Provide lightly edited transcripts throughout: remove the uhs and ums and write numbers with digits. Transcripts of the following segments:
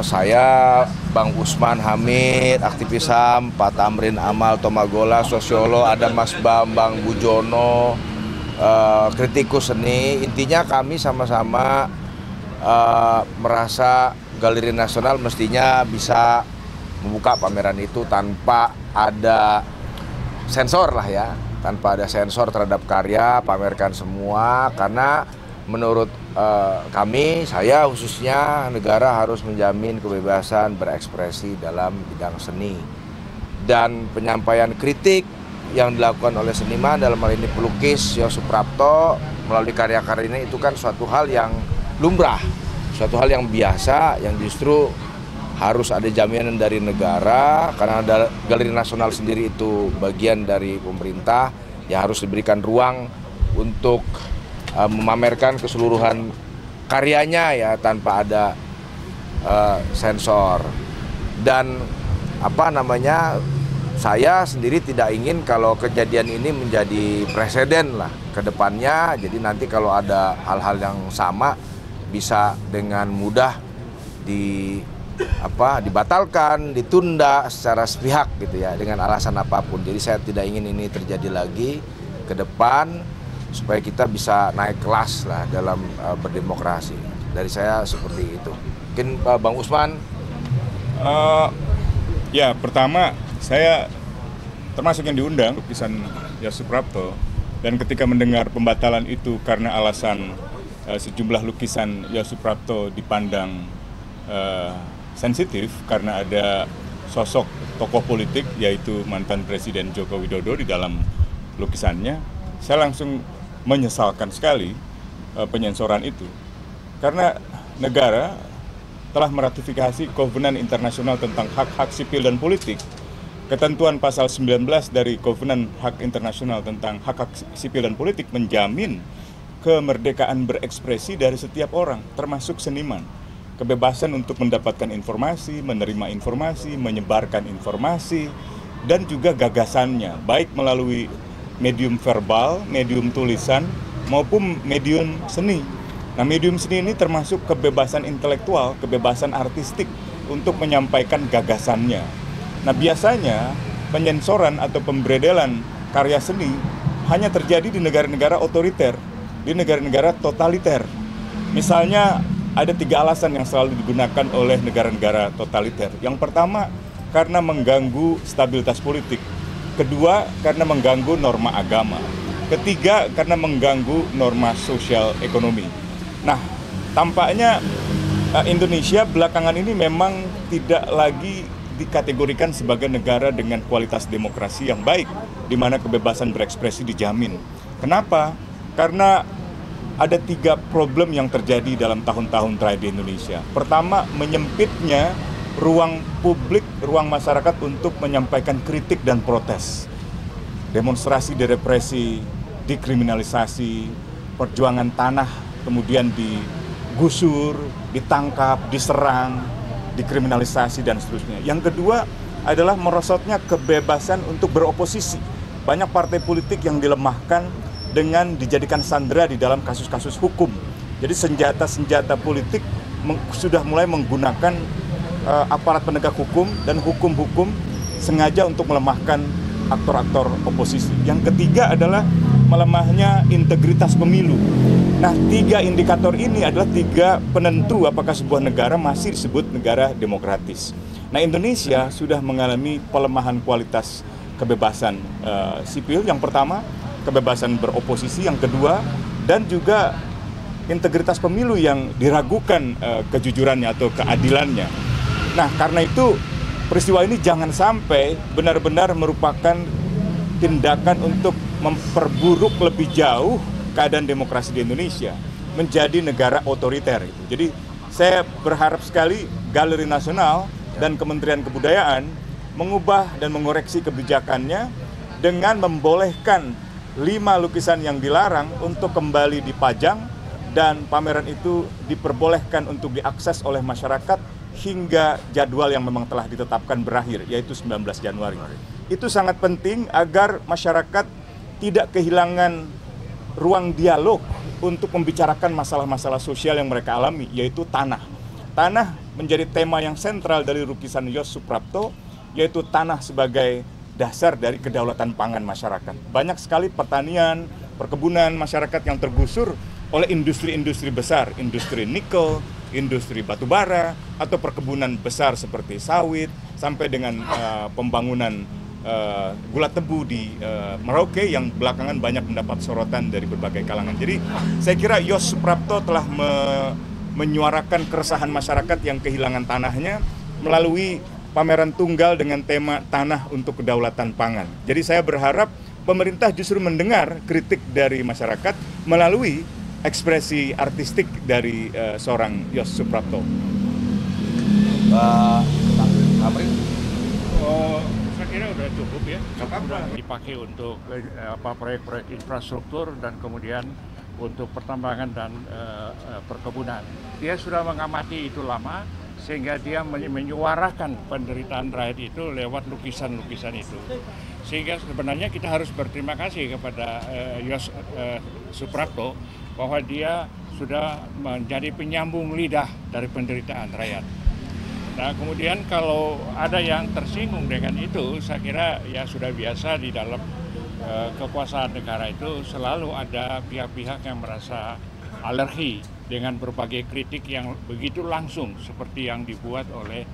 Saya, Bang Usman Hamid, aktivis HAM, Pak Tamrin Amal Tomagola, sosiolog, ada Mas Bambang Bujono, kritikus seni. Intinya kami sama-sama merasa Galeri Nasional mestinya bisa membuka pameran itu tanpa ada sensor lah ya, tanpa ada sensor terhadap karya, pamerkan semua, karena menurut kami, saya khususnya, negara harus menjamin kebebasan berekspresi dalam bidang seni. Dan penyampaian kritik yang dilakukan oleh seniman, dalam hal ini pelukis Yosup Prapto, melalui karya-karyanya itu kan suatu hal yang lumrah, suatu hal yang biasa, yang justru harus ada jaminan dari negara, karena Galeri Nasional sendiri itu bagian dari pemerintah, ya harus diberikan ruang untuk memamerkan keseluruhan karyanya ya tanpa ada sensor. Dan saya sendiri tidak ingin kalau kejadian ini menjadi presiden lah ke depannya. Jadi nanti kalau ada hal-hal yang sama bisa dengan mudah dibatalkan, ditunda secara sepihak gitu ya, dengan alasan apapun. Jadi saya tidak ingin ini terjadi lagi ke depan, supaya kita bisa naik kelas lah dalam berdemokrasi. Dari saya seperti itu. Mungkin Bang Usman. Ya, pertama saya termasuk yang diundang lukisan Yosup Prapto, dan ketika mendengar pembatalan itu karena alasan sejumlah lukisan Yosup Prapto dipandang sensitif karena ada sosok tokoh politik yaitu mantan Presiden Joko Widodo di dalam lukisannya, saya langsung menyesalkan sekali penyensoran itu, karena negara telah meratifikasi Kovenan Internasional tentang Hak-Hak Sipil dan Politik. Ketentuan pasal 19 dari Kovenan Hak Internasional tentang Hak-Hak Sipil dan Politik menjamin kemerdekaan berekspresi dari setiap orang, termasuk seniman. Kebebasan untuk mendapatkan informasi, menerima informasi, menyebarkan informasi, dan juga gagasannya, baik melalui medium verbal, medium tulisan, maupun medium seni. Nah, medium seni ini termasuk kebebasan intelektual, kebebasan artistik untuk menyampaikan gagasannya. Nah, biasanya penyensoran atau pemberedelan karya seni hanya terjadi di negara-negara otoriter, di negara-negara totaliter. Misalnya, ada 3 alasan yang selalu digunakan oleh negara-negara totaliter. Yang pertama, karena mengganggu stabilitas politik. Kedua, karena mengganggu norma agama. Ketiga, karena mengganggu norma sosial ekonomi. Nah, tampaknya Indonesia belakangan ini memang tidak lagi dikategorikan sebagai negara dengan kualitas demokrasi yang baik, di mana kebebasan berekspresi dijamin. Kenapa? Karena ada 3 problem yang terjadi dalam tahun-tahun terakhir di Indonesia. Pertama, menyempitnya ruang publik, ruang masyarakat untuk menyampaikan kritik dan protes. Demonstrasi direpresi, dikriminalisasi, perjuangan tanah kemudian digusur, ditangkap, diserang, dikriminalisasi, dan seterusnya. Yang kedua adalah merosotnya kebebasan untuk beroposisi. Banyak partai politik yang dilemahkan dengan dijadikan sandera di dalam kasus-kasus hukum. Jadi senjata-senjata politik sudah mulai menggunakan aparat penegak hukum dan hukum-hukum sengaja untuk melemahkan aktor-aktor oposisi. Yang ketiga adalah melemahnya integritas pemilu. Nah, 3 indikator ini adalah 3 penentu apakah sebuah negara masih disebut negara demokratis. Nah, Indonesia sudah mengalami pelemahan kualitas kebebasan sipil. Yang pertama, kebebasan beroposisi. Yang kedua, dan juga integritas pemilu yang diragukan kejujurannya atau keadilannya. Nah, karena itu peristiwa ini jangan sampai benar-benar merupakan tindakan untuk memperburuk lebih jauh keadaan demokrasi di Indonesia menjadi negara otoriter. Jadi saya berharap sekali Galeri Nasional dan Kementerian Kebudayaan mengubah dan mengoreksi kebijakannya dengan membolehkan 5 lukisan yang dilarang untuk kembali dipajang, dan pameran itu diperbolehkan untuk diakses oleh masyarakat hingga jadwal yang memang telah ditetapkan berakhir, yaitu 19 Januari. Itu sangat penting agar masyarakat tidak kehilangan ruang dialog untuk membicarakan masalah-masalah sosial yang mereka alami, yaitu tanah. tanah menjadi tema yang sentral dari lukisan Yos Suprapto, yaitu tanah sebagai dasar dari kedaulatan pangan masyarakat. Banyak sekali pertanian, perkebunan masyarakat yang tergusur oleh industri-industri besar, industri nikel, industri batubara, atau perkebunan besar seperti sawit, sampai dengan pembangunan gula tebu di Merauke yang belakangan banyak mendapat sorotan dari berbagai kalangan. Jadi saya kira Yos Suprapto telah menyuarakan keresahan masyarakat yang kehilangan tanahnya melalui pameran tunggal dengan tema tanah untuk kedaulatan pangan. Jadi saya berharap pemerintah justru mendengar kritik dari masyarakat melalui ekspresi artistik dari seorang Yos Suprapto. Kamri? Saya kira udah cukup ya. Sudah dipakai untuk proyek-proyek infrastruktur dan kemudian untuk pertambangan dan perkebunan. Dia sudah mengamati itu lama sehingga dia menyuarakan penderitaan rakyat itu lewat lukisan-lukisan itu. Sehingga sebenarnya kita harus berterima kasih kepada Yos Suprapto bahwa dia sudah menjadi penyambung lidah dari penderitaan rakyat. Nah, kemudian kalau ada yang tersinggung dengan itu, saya kira ya sudah biasa di dalam kekuasaan negara itu selalu ada pihak-pihak yang merasa alergi dengan berbagai kritik yang begitu langsung seperti yang dibuat oleh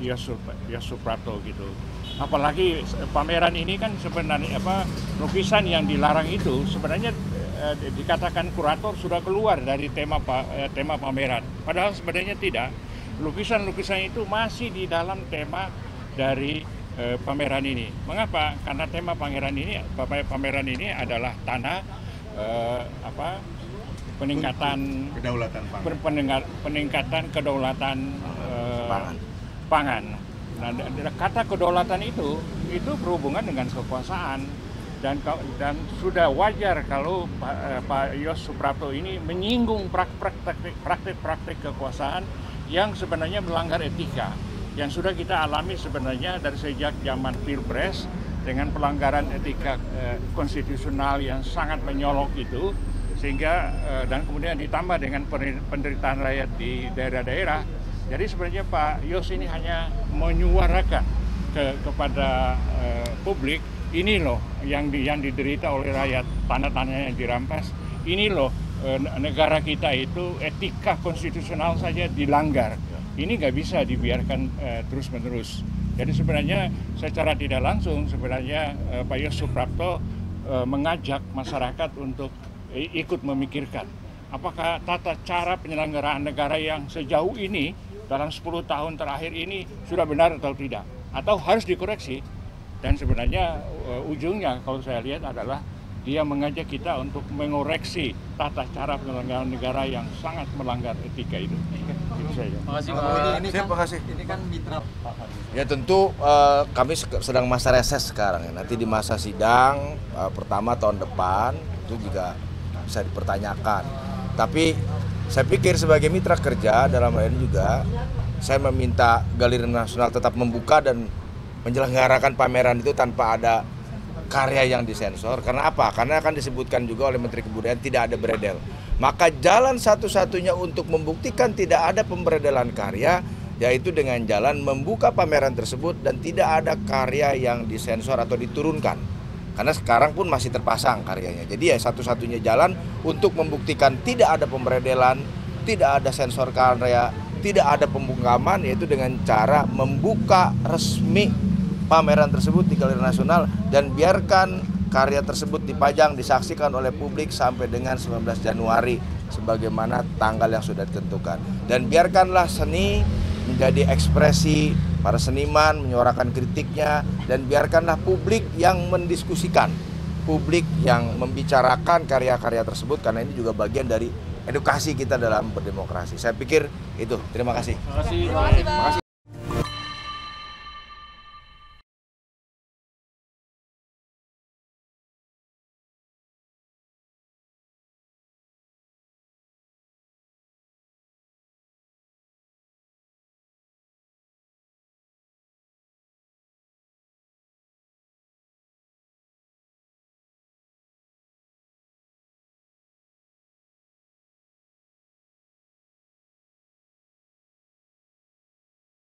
Yos Suprapto gitu. Apalagi pameran ini kan sebenarnya lukisan yang dilarang itu sebenarnya dikatakan kurator sudah keluar dari tema pameran. Padahal sebenarnya tidak. Lukisan-lukisan itu masih di dalam tema dari pameran ini. Mengapa? Karena tema pameran ini adalah tanah peningkatan kedaulatan pangan. Nah, kata kedaulatan itu berhubungan dengan kekuasaan dan sudah wajar kalau Pak Yos Suprapto ini menyinggung praktik-praktik kekuasaan yang sebenarnya melanggar etika yang sudah kita alami sebenarnya dari sejak zaman Pilpres dengan pelanggaran etika konstitusional yang sangat menyolok itu sehingga dan kemudian ditambah dengan penderitaan rakyat di daerah-daerah. Jadi sebenarnya Pak Yos ini hanya menyuarakan kepada publik, ini loh yang diderita oleh rakyat, tanah-tanah yang dirampas, ini loh negara kita itu etika konstitusional saja dilanggar. Ini nggak bisa dibiarkan terus-menerus. Jadi sebenarnya secara tidak langsung sebenarnya Pak Yos Suprapto mengajak masyarakat untuk ikut memikirkan apakah tata cara penyelenggaraan negara yang sejauh ini dalam 10 tahun terakhir ini sudah benar atau tidak, atau harus dikoreksi. Dan sebenarnya ujungnya kalau saya lihat adalah dia mengajak kita untuk mengoreksi tata cara penyelenggaraan negara yang sangat melanggar etika itu. Itu saja. Terima kasih. Ini kan mitra. Ya tentu kami sedang masa reses sekarang ya. Nanti di masa sidang pertama tahun depan itu juga bisa dipertanyakan. Tapi saya pikir sebagai mitra kerja dalam hal ini juga saya meminta Galeri Nasional tetap membuka dan menyelenggarakan pameran itu tanpa ada karya yang disensor. Karena apa? Karena akan disebutkan juga oleh Menteri Kebudayaan tidak ada beredel. Maka jalan satu-satunya untuk membuktikan tidak ada pemberedelan karya yaitu dengan jalan membuka pameran tersebut dan tidak ada karya yang disensor atau diturunkan. Karena sekarang pun masih terpasang karyanya. Jadi ya satu-satunya jalan untuk membuktikan tidak ada pemberedelan, tidak ada sensor karya, tidak ada pembungkaman yaitu dengan cara membuka resmi pameran tersebut di Galeri Nasional dan biarkan karya tersebut dipajang, disaksikan oleh publik sampai dengan 19 Januari sebagaimana tanggal yang sudah ditentukan. Dan biarkanlah seni menjadi ekspresi para seniman menyuarakan kritiknya dan biarkanlah publik yang mendiskusikan, publik yang membicarakan karya-karya tersebut karena ini juga bagian dari edukasi kita dalam berdemokrasi. Saya pikir itu. Terima kasih. Terima kasih.